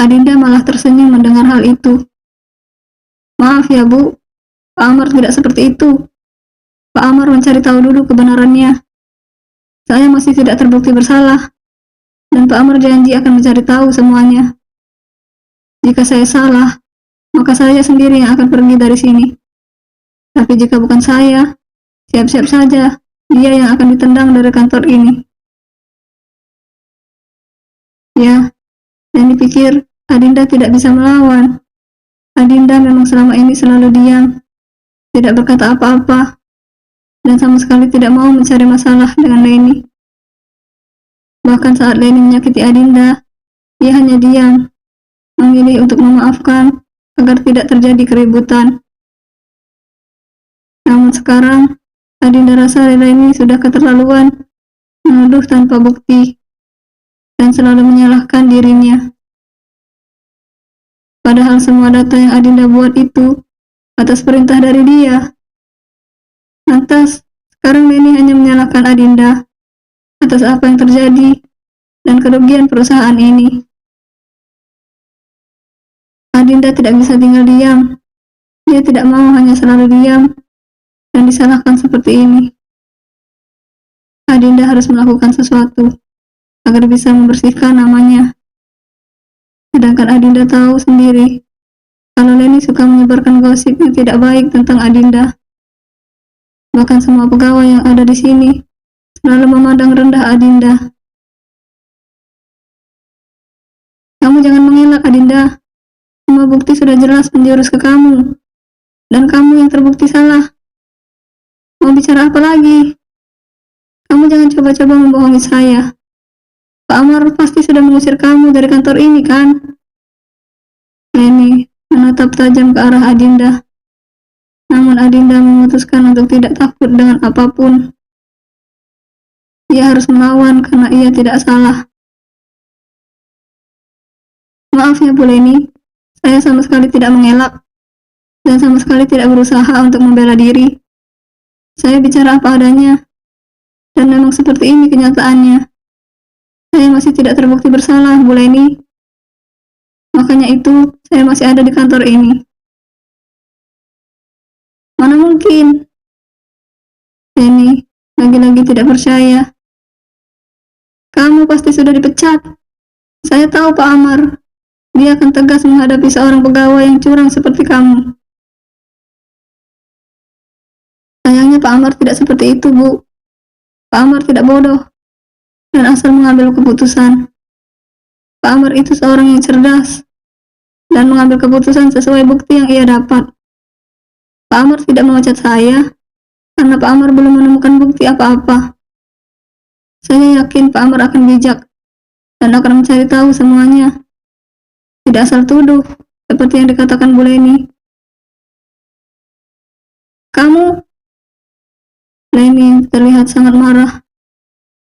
Adinda malah tersenyum mendengar hal itu. Maaf ya Bu, Pak Amar tidak seperti itu. Pak Amar mencari tahu dulu kebenarannya. Saya masih tidak terbukti bersalah, dan Pak Amar janji akan mencari tahu semuanya. Jika saya salah, maka saya sendiri yang akan pergi dari sini. Tapi jika bukan saya, siap-siap saja dia yang akan ditendang dari kantor ini. Ya, dan dipikir Adinda tidak bisa melawan. Adinda memang selama ini selalu diam, tidak berkata apa-apa, dan sama sekali tidak mau mencari masalah dengan Leni. Bahkan saat Leni menyakiti Adinda, ia hanya diam, memilih untuk memaafkan agar tidak terjadi keributan. Namun sekarang, Adinda rasa Leni sudah keterlaluan, menuduh tanpa bukti, dan selalu menyalahkan dirinya. Padahal semua data yang Adinda buat itu atas perintah dari dia. Lantas, sekarang Leni hanya menyalahkan Adinda atas apa yang terjadi dan kerugian perusahaan ini. Adinda tidak bisa tinggal diam. Dia tidak mau hanya selalu diam dan disalahkan seperti ini. Adinda harus melakukan sesuatu agar bisa membersihkan namanya. Sedangkan Adinda tahu sendiri kalau Leni suka menyebarkan gosip yang tidak baik tentang Adinda. Bahkan semua pegawai yang ada di sini selalu memandang rendah Adinda. Kamu jangan mengelak, Adinda. Semua bukti sudah jelas menjurus ke kamu. Dan kamu yang terbukti salah. Mau bicara apa lagi? Kamu jangan coba-coba membohongi saya. Pak Amar pasti sudah mengusir kamu dari kantor ini, kan? Leni menatap tajam ke arah Adinda. Namun Adinda memutuskan untuk tidak takut dengan apapun. Ia harus melawan karena ia tidak salah. Maaf ya Bu Leni, saya sama sekali tidak mengelak dan sama sekali tidak berusaha untuk membela diri. Saya bicara apa adanya, dan memang seperti ini kenyataannya. Saya masih tidak terbukti bersalah, Bu Leni. Makanya itu, saya masih ada di kantor ini. Mana mungkin? Leni lagi-lagi tidak percaya. Kamu pasti sudah dipecat. Saya tahu Pak Amar. Dia akan tegas menghadapi seorang pegawai yang curang seperti kamu. Sayangnya Pak Amar tidak seperti itu, Bu. Pak Amar tidak bodoh dan asal mengambil keputusan. Pak Amar itu seorang yang cerdas dan mengambil keputusan sesuai bukti yang ia dapat. Pak Amar tidak memecat saya karena Pak Amar belum menemukan bukti apa-apa. Saya yakin Pak Amar akan bijak dan akan mencari tahu semuanya. Tidak asal tuduh, seperti yang dikatakan Bu Leni. Kamu? Leni terlihat sangat marah.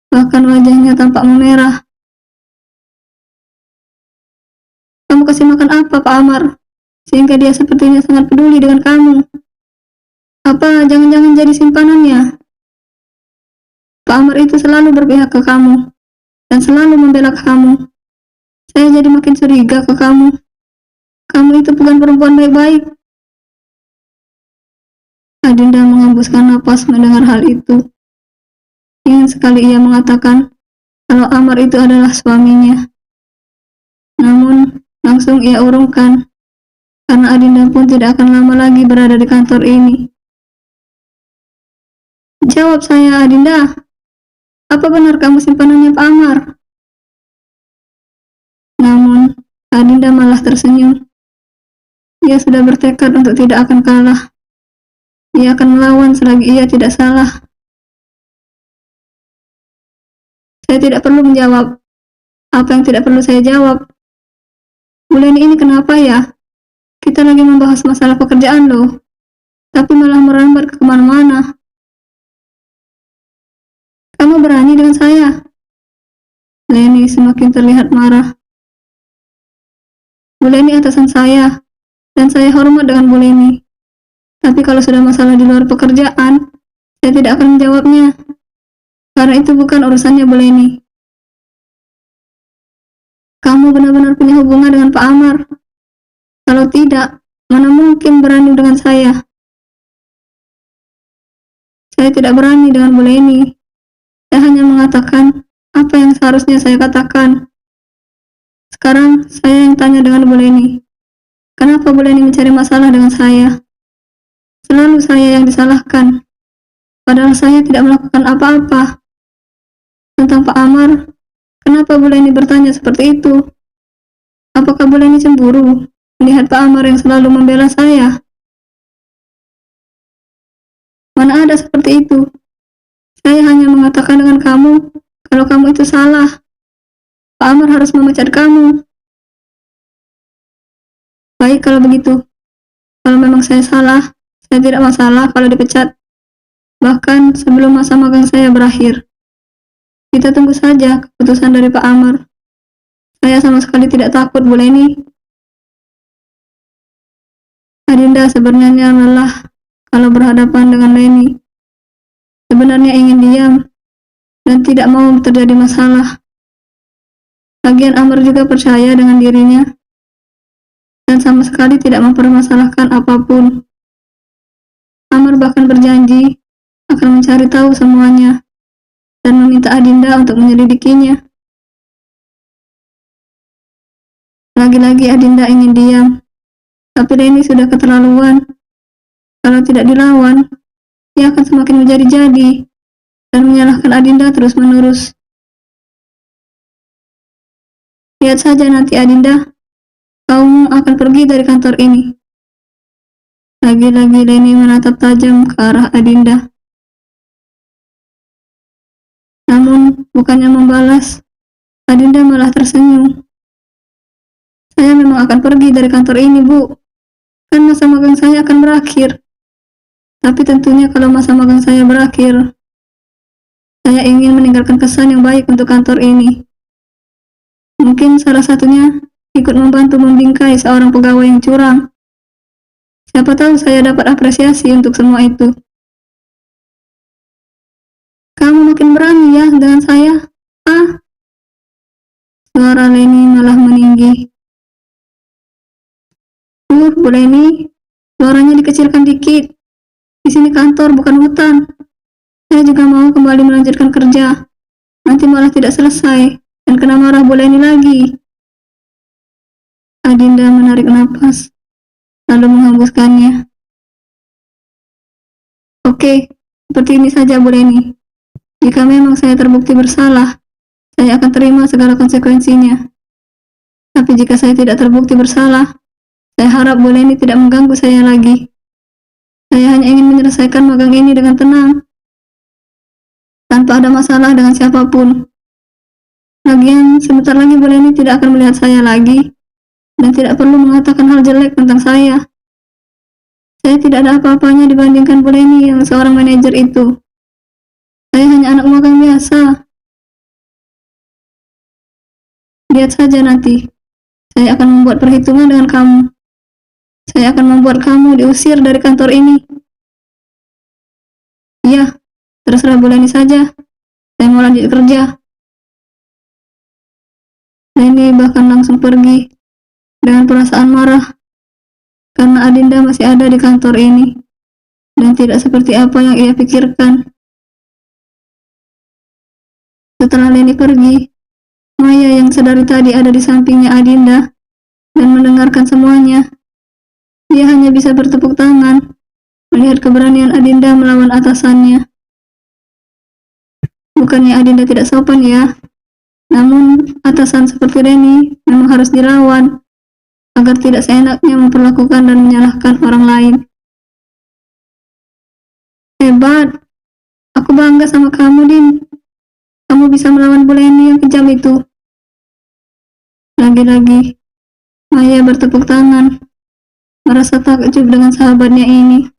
Bahkan wajahnya tampak memerah. Kamu kasih makan apa Pak Amar? Sehingga dia sepertinya sangat peduli dengan kamu. Apa jangan-jangan jadi simpanannya? Pak Amar itu selalu berpihak ke kamu dan selalu membela kamu. Saya jadi makin curiga ke kamu. Kamu itu bukan perempuan baik-baik. Adinda menghembuskan napas mendengar hal itu. Ingin sekali ia mengatakan kalau Amar itu adalah suaminya. Namun, langsung ia urungkan, karena Adinda pun tidak akan lama lagi berada di kantor ini. Jawab saya, Adinda. Apa benar kamu simpanannya Pak Amar? Namun, Adinda malah tersenyum. Ia sudah bertekad untuk tidak akan kalah. Ia akan melawan selagi ia tidak salah. Saya tidak perlu menjawab apa yang tidak perlu saya jawab. Bu Leni ini kenapa ya? Kita lagi membahas masalah pekerjaan loh, tapi malah merambat ke kemana-mana. Kamu berani dengan saya? Leni semakin terlihat marah. Bu Leni atasan saya, dan saya hormat dengan Bu Leni. Tapi kalau sudah masalah di luar pekerjaan, saya tidak akan menjawabnya. Karena itu bukan urusannya Bu Leni. kamu benar-benar punya hubungan dengan Pak Amar. Kalau tidak, mana mungkin berani dengan saya. Saya tidak berani dengan Bu Leni. Saya hanya mengatakan apa yang seharusnya saya katakan. Sekarang saya yang tanya dengan Bu Leni. Kenapa Bu Leni mencari masalah dengan saya? Selalu saya yang disalahkan. Padahal saya tidak melakukan apa-apa. Tentang Pak Amar, kenapa Bu Leni bertanya seperti itu? Apakah Bu Leni cemburu melihat Pak Amar yang selalu membela saya? Mana ada seperti itu. Saya hanya mengatakan dengan kamu, kalau kamu itu salah. Pak Amar harus memecat kamu. Baik kalau begitu. Kalau memang saya salah, saya tidak masalah kalau dipecat. Bahkan sebelum masa magang saya berakhir. Kita tunggu saja keputusan dari Pak Amar. Saya sama sekali tidak takut, Bu Leni. Adinda sebenarnya lelah kalau berhadapan dengan Leni. Sebenarnya ingin diam dan tidak mau terjadi masalah. Lagian Amar juga percaya dengan dirinya dan sama sekali tidak mempermasalahkan apapun. Amar bahkan berjanji akan mencari tahu semuanya dan meminta Adinda untuk menyelidikinya. Lagi-lagi Adinda ingin diam, tapi Leni sudah keterlaluan. Kalau tidak dilawan, ia akan semakin menjadi-jadi dan menyalahkan Adinda terus-menerus. Lihat saja nanti Adinda, kamu akan pergi dari kantor ini. Lagi-lagi Leni menatap tajam ke arah Adinda. Namun, bukannya membalas, Adinda malah tersenyum. Saya memang akan pergi dari kantor ini, Bu. Kan masa magang saya akan berakhir. Tapi tentunya kalau masa magang saya berakhir, saya ingin meninggalkan kesan yang baik untuk kantor ini. Mungkin salah satunya ikut membantu membingkai seorang pegawai yang curang. Siapa tahu saya dapat apresiasi untuk semua itu. Kamu makin berani ya dengan saya? Ah? Suara Leni malah meninggi. Bu Leni, suaranya dikecilkan dikit. Di sini kantor, bukan hutan. Saya juga mau kembali melanjutkan kerja. Nanti malah tidak selesai dan kena marah Bu Leni lagi. Adinda menarik napas, lalu menghembuskannya. Oke, seperti ini saja Bu Leni. Jika memang saya terbukti bersalah, saya akan terima segala konsekuensinya. Tapi jika saya tidak terbukti bersalah, saya harap Bu Leni tidak mengganggu saya lagi. Saya hanya ingin menyelesaikan magang ini dengan tenang, tanpa ada masalah dengan siapapun. Lagian, sebentar lagi Bu Leni tidak akan melihat saya lagi, dan tidak perlu mengatakan hal jelek tentang saya. Saya tidak ada apa-apanya dibandingkan Bu Leni yang seorang manajer itu. Saya hanya anak magang biasa. Lihat saja nanti, saya akan membuat perhitungan dengan kamu. Saya akan membuat kamu diusir dari kantor ini. Iya, terserah Bu Leni saja. Saya mau lanjut kerja. Leni bahkan langsung pergi dengan perasaan marah karena Adinda masih ada di kantor ini dan tidak seperti apa yang ia pikirkan. Setelah Leni pergi, Maya yang sedari tadi ada di sampingnya Adinda dan mendengarkan semuanya. Dia hanya bisa bertepuk tangan melihat keberanian Adinda melawan atasannya. Bukannya Adinda tidak sopan ya, namun atasan seperti Leni memang harus dilawan agar tidak seenaknya memperlakukan dan menyalahkan orang lain. Hebat, aku bangga sama kamu, Din. Kamu bisa melawan Bu Leni yang kejam itu. Lagi-lagi, Maya bertepuk tangan, merasa takjub dengan sahabatnya ini.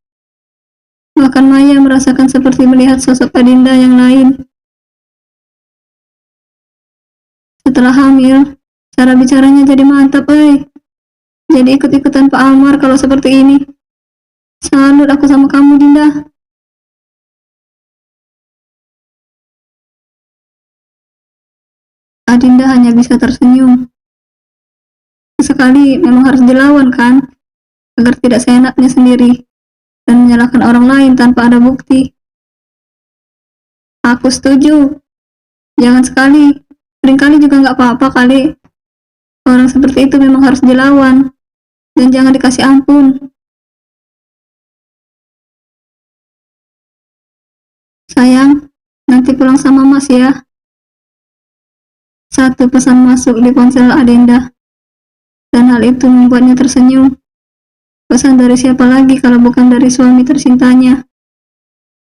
Bahkan Maya merasakan seperti melihat sosok Adinda yang lain. Setelah hamil, cara bicaranya jadi mantap, Jadi ikut-ikutan Pak Amar kalau seperti ini. Salut aku sama kamu, Dinda. Adinda hanya bisa tersenyum. Sesekali memang harus dilawan kan, agar tidak seenaknya sendiri dan menyalahkan orang lain tanpa ada bukti. Aku setuju. Jangan sekali. Seringkali juga nggak apa-apa kali. Orang seperti itu memang harus dilawan. Dan jangan dikasih ampun. Sayang, nanti pulang sama Mas ya. Satu pesan masuk di ponsel Adinda. Dan hal itu membuatnya tersenyum. Pesan dari siapa lagi kalau bukan dari suami tercintanya.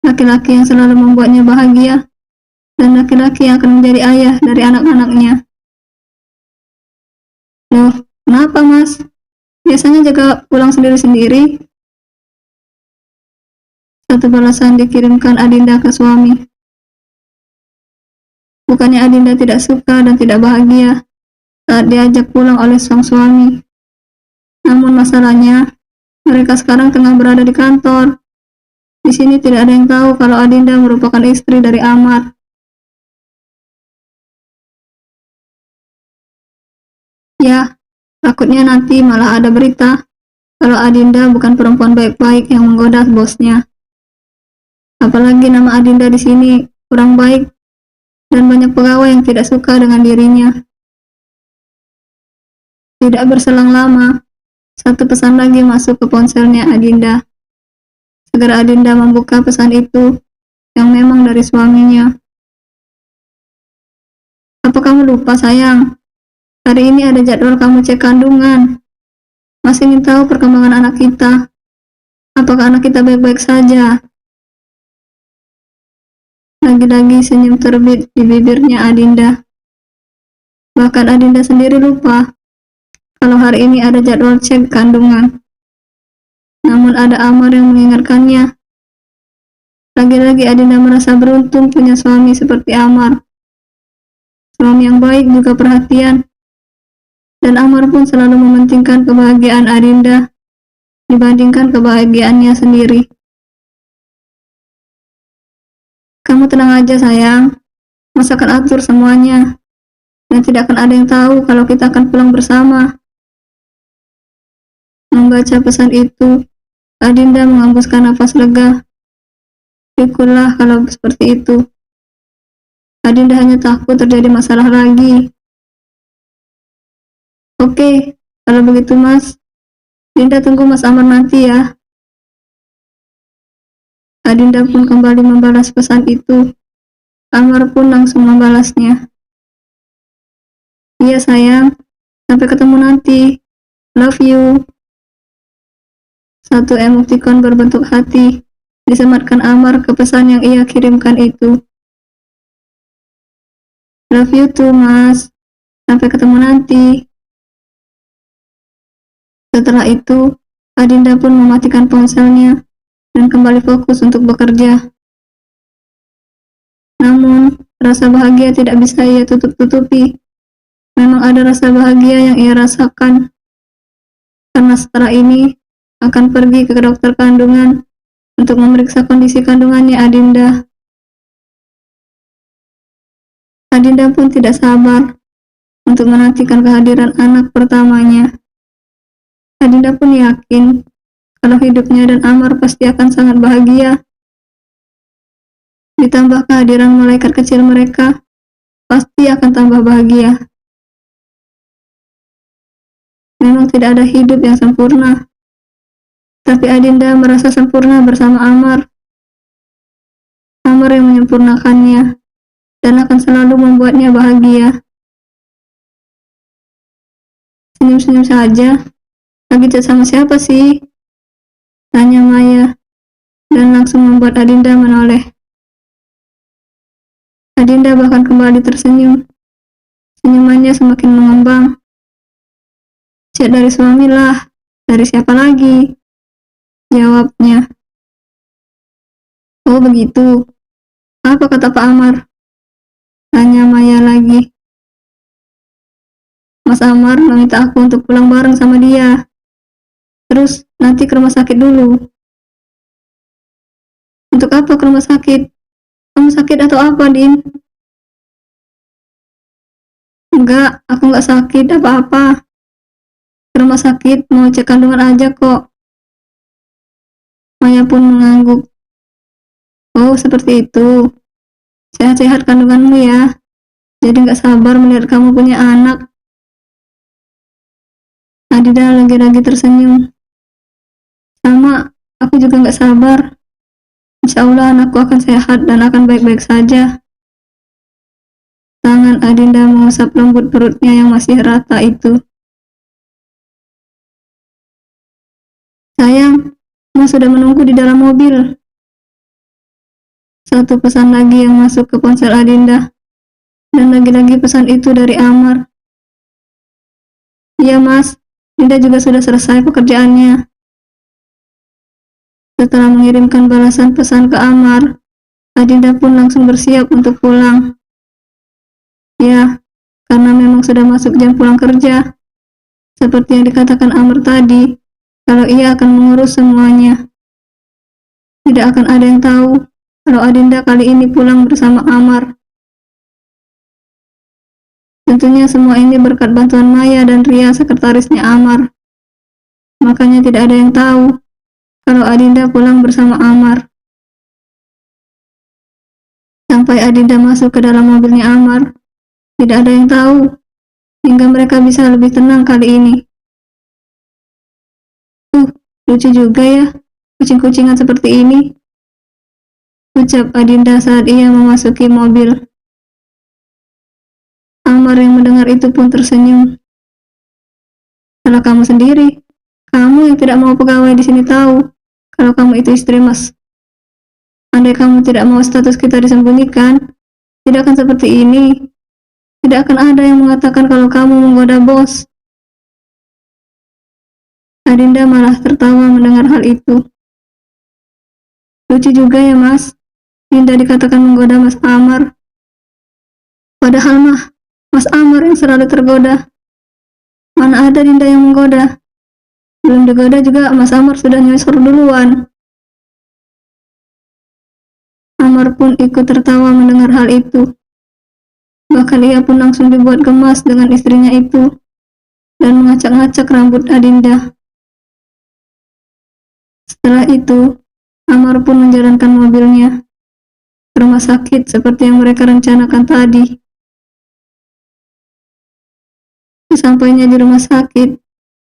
Laki-laki yang selalu membuatnya bahagia. Dan laki-laki yang akan menjadi ayah dari anak-anaknya. Loh, kenapa Mas? Biasanya jaga pulang sendiri-sendiri. Satu balasan dikirimkan Adinda ke suami. Bukannya Adinda tidak suka dan tidak bahagia saat diajak pulang oleh sang suami. Namun masalahnya, mereka sekarang tengah berada di kantor. Di sini tidak ada yang tahu kalau Adinda merupakan istri dari Amar. Ya, takutnya nanti malah ada berita kalau Adinda bukan perempuan baik-baik yang menggoda bosnya. Apalagi nama Adinda di sini kurang baik dan banyak pegawai yang tidak suka dengan dirinya. Tidak berselang lama, satu pesan lagi masuk ke ponselnya Adinda. Segera Adinda membuka pesan itu yang memang dari suaminya. Apa kamu lupa sayang? Hari ini ada jadwal kamu cek kandungan. Masih ingin tahu perkembangan anak kita. Apakah anak kita baik-baik saja? Lagi-lagi senyum terbit di bibirnya Adinda. Bahkan Adinda sendiri lupa kalau hari ini ada jadwal cek kandungan. Namun ada Amar yang mengingatkannya. Lagi-lagi Adinda merasa beruntung punya suami seperti Amar. Suami yang baik juga perhatian. Dan Amar pun selalu mementingkan kebahagiaan Adinda dibandingkan kebahagiaannya sendiri. Kamu tenang aja sayang, Mas akan atur semuanya. Dan tidak akan ada yang tahu kalau kita akan pulang bersama. Membaca pesan itu, Adinda menghembuskan nafas lega. Syukurlah kalau seperti itu. Adinda hanya takut terjadi masalah lagi. Oke, kalau begitu Mas, Dinda tunggu Mas Amar nanti ya. Adinda pun kembali membalas pesan itu. Amar pun langsung membalasnya. Iya sayang, sampai ketemu nanti. Love you. Satu emoticon berbentuk hati disematkan Amar ke pesan yang ia kirimkan itu. Love you too Mas. Sampai ketemu nanti. Setelah itu, Adinda pun mematikan ponselnya dan kembali fokus untuk bekerja. Namun, rasa bahagia tidak bisa ia tutup-tutupi. Memang ada rasa bahagia yang ia rasakan. Karena setelah ini, akan pergi ke dokter kandungan untuk memeriksa kondisi kandungannya Adinda. Adinda pun tidak sabar untuk menantikan kehadiran anak pertamanya. Adinda pun yakin kalau hidupnya dan Amar pasti akan sangat bahagia. Ditambah kehadiran malaikat kecil mereka, pasti akan tambah bahagia. Memang tidak ada hidup yang sempurna, tapi Adinda merasa sempurna bersama Amar. Amar yang menyempurnakannya dan akan selalu membuatnya bahagia. Senyum-senyum saja. Lagi chat sama siapa sih? Tanya Maya, dan langsung membuat Adinda menoleh. Adinda bahkan kembali tersenyum. Senyumannya semakin mengembang. Chat dari suami lah, dari siapa lagi? Jawabnya. Oh begitu. Apa kata Pak Amar? Tanya Maya lagi. Mas Amar meminta aku untuk pulang bareng sama dia. Terus nanti ke rumah sakit dulu. Untuk apa ke rumah sakit? Kamu sakit atau apa, Din? Enggak, aku enggak sakit apa-apa. ke rumah sakit mau cek kandungan aja kok. Maya pun mengangguk. Oh, seperti itu. Sehat-sehat kandunganmu ya. Jadi gak sabar melihat kamu punya anak. Adinda lagi-lagi tersenyum. Sama, aku juga gak sabar. Insya Allah anakku akan sehat dan akan baik-baik saja. Tangan Adinda mengusap lembut perutnya yang masih rata itu. Sayang, Mas sudah menunggu di dalam mobil. Satu pesan lagi yang masuk ke ponsel Adinda. Dan lagi-lagi pesan itu dari Amar. Iya Mas, Dinda juga sudah selesai pekerjaannya. Setelah mengirimkan balasan pesan ke Amar, Adinda pun langsung bersiap untuk pulang. Ya, karena memang sudah masuk jam pulang kerja. Seperti yang dikatakan Amar tadi, kalau ia akan mengurus semuanya. Tidak akan ada yang tahu kalau Adinda kali ini pulang bersama Amar. Tentunya semua ini berkat bantuan Maya dan Ria, sekretarisnya Amar. Makanya tidak ada yang tahu kalau Adinda pulang bersama Amar. Sampai Adinda masuk ke dalam mobilnya Amar, tidak ada yang tahu, hingga mereka bisa lebih tenang kali ini. Lucu juga ya, kucing-kucingan seperti ini, ucap Adinda saat ia memasuki mobil. Amar yang mendengar itu pun tersenyum. Salah kamu sendiri, kamu yang tidak mau pegawai di sini tahu kalau kamu itu istri Mas. Andai kamu tidak mau status kita disembunyikan, tidak akan seperti ini. Tidak akan ada yang mengatakan kalau kamu menggoda bos. Adinda malah tertawa mendengar hal itu. Lucu juga ya Mas, Dinda dikatakan menggoda Mas Amar. Padahal mah, Mas Amar yang selalu tergoda. Mana ada Dinda yang menggoda. Belum digoda juga Mas Amar sudah nyosor duluan. Amar pun ikut tertawa mendengar hal itu. Bahkan ia pun langsung dibuat gemas dengan istrinya itu dan mengacak-ngacak rambut Adinda. Setelah itu, Amar pun menjalankan mobilnya ke rumah sakit seperti yang mereka rencanakan tadi. Sesampainya di rumah sakit,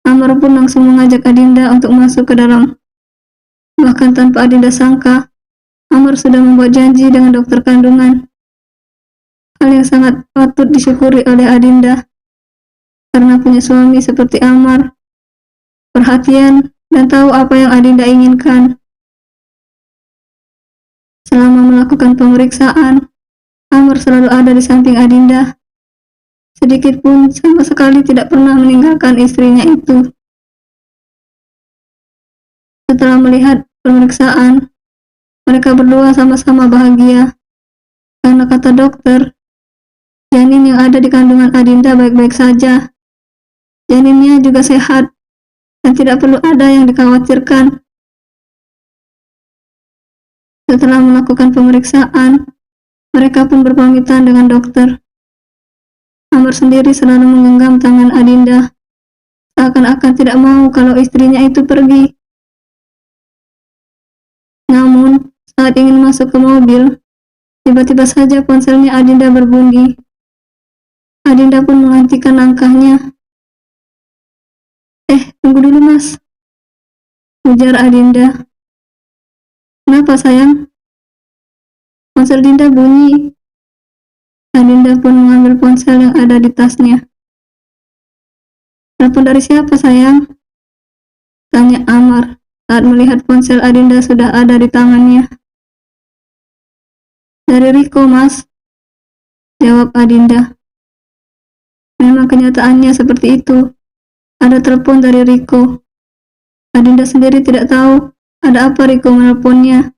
Amar pun langsung mengajak Adinda untuk masuk ke dalam. Bahkan tanpa Adinda sangka, Amar sudah membuat janji dengan dokter kandungan. Hal yang sangat patut disyukuri oleh Adinda, karena punya suami seperti Amar, perhatian, dan tahu apa yang Adinda inginkan. Selama melakukan pemeriksaan, Amar selalu ada di samping Adinda. Sedikit pun sama sekali tidak pernah meninggalkan istrinya itu. Setelah melihat pemeriksaan, mereka berdua sama-sama bahagia. Karena kata dokter, janin yang ada di kandungan Adinda baik-baik saja. Janinnya juga sehat dan tidak perlu ada yang dikhawatirkan. Setelah melakukan pemeriksaan, mereka pun berpamitan dengan dokter. Amar sendiri selalu menggenggam tangan Adinda, seakan-akan tidak mau kalau istrinya itu pergi. Namun, saat ingin masuk ke mobil, tiba-tiba saja ponselnya Adinda berbunyi. Adinda pun menghentikan langkahnya. Tunggu dulu Mas, ujar Adinda. Kenapa sayang? Ponsel Dinda bunyi. Adinda pun mengambil ponsel yang ada di tasnya. Telepon dari siapa sayang? Tanya Amar saat melihat ponsel Adinda sudah ada di tangannya. Dari Riko Mas, jawab Adinda. Memang kenyataannya seperti itu. Ada telepon dari Riko. Adinda sendiri tidak tahu ada apa Riko menelponnya.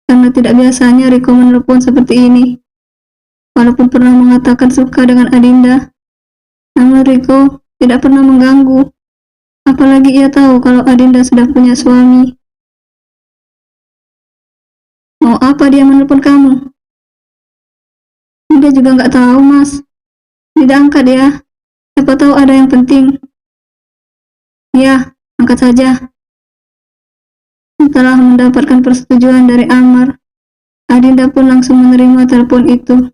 Karena tidak biasanya Riko menelpon seperti ini. Walaupun pernah mengatakan suka dengan Adinda, namun Riko tidak pernah mengganggu. Apalagi ia tahu kalau Adinda sudah punya suami. Mau apa dia menelpon kamu? Dinda juga nggak tahu Mas. Tidak angkat ya. Siapa tahu ada yang penting. Ya, angkat saja. Setelah mendapatkan persetujuan dari Amar, Adinda pun langsung menerima telepon itu.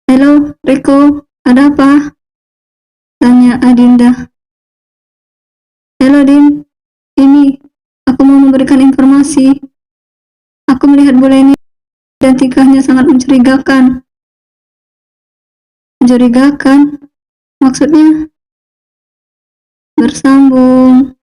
Halo, Riko, ada apa? Tanya Adinda. Halo, Din. Ini, aku mau memberikan informasi. Aku melihat bule ini dan tingkahnya sangat mencurigakan. Mencurigakan? Maksudnya? Bersambung.